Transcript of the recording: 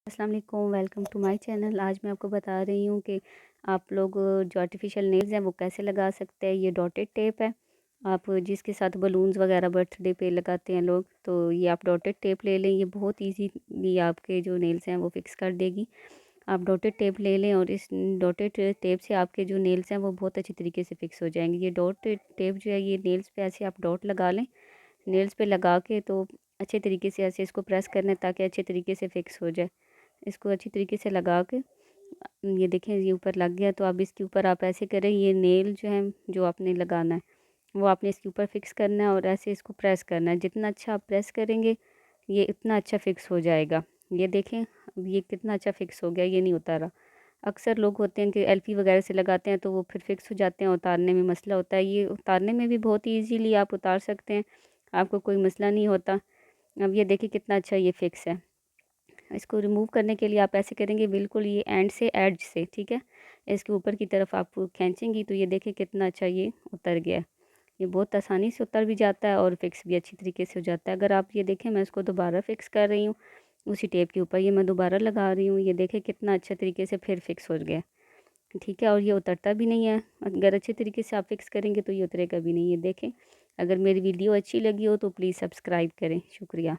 अस्सलाम वालेकुम, welcome to my channel. आज मैं आपको बता रही हूँ कि आप लोग जो आर्टिफिशियल नेल्स हैं वो कैसे लगा सकते हैं। ये डॉटेड टेप है, आप जिसके साथ बलून्स वगैरह बर्थडे पे लगाते हैं लोग, तो ये आप डॉटेड टेप ले लें। ये बहुत ईजीली आपके जो नेल्स हैं वो फिक्स कर देगी। आप डॉटेड टेप ले लें और इस डॉटेड टेप से आपके जो नेल्स हैं वो बहुत अच्छी तरीके से फिक्स हो जाएंगे। ये डॉटेड टेप जो है ये नेल्स पे ऐसे आप डॉट लगा लें। नेल्स पे लगा के तो अच्छे तरीके से ऐसे इसको प्रेस करना है ताकि अच्छे तरीके से फिक्स हो जाए। इसको अच्छी तरीके से लगा के ये देखें ये ऊपर लग गया, तो अब इसके ऊपर आप ऐसे करें, ये नेल जो है जो आपने लगाना है वो आपने इसके ऊपर फिक्स करना है और ऐसे इसको प्रेस करना है। जितना अच्छा आप प्रेस करेंगे ये इतना अच्छा फिक्स हो जाएगा। ये देखें अब ये कितना अच्छा फिक्स हो गया, ये नहीं उतारा। अक्सर लोग होते हैं कि एलपी वगैरह से लगाते हैं तो वो फिर फिक्स हो जाते हैं, उतारने में मसला होता है। ये उतारने में भी बहुत ईजीली आप उतार सकते हैं, आपको कोई मसला नहीं होता। अब ये देखिए कितना अच्छा ये फिक्स है। इसको रिमूव करने के लिए आप ऐसे करेंगे, बिल्कुल ये एंड से एज से, ठीक है, इसके ऊपर की तरफ आप खींचेंगी तो ये देखें कितना अच्छा ये उतर गया है। ये बहुत आसानी से उतर भी जाता है और फिक्स भी अच्छी तरीके से हो जाता है। अगर आप ये देखें मैं इसको दोबारा फिक्स कर रही हूँ उसी टेप के ऊपर, ये मैं दोबारा लगा रही हूँ, ये देखें कितना अच्छे तरीके से फिर फिक्स हो गया, ठीक है। और ये उतरता भी नहीं है, अगर अच्छे तरीके से आप फिक्स करेंगे तो ये उतरेगा भी नहीं। ये देखें, अगर मेरी वीडियो अच्छी लगी हो तो प्लीज़ सब्सक्राइब करें। शुक्रिया।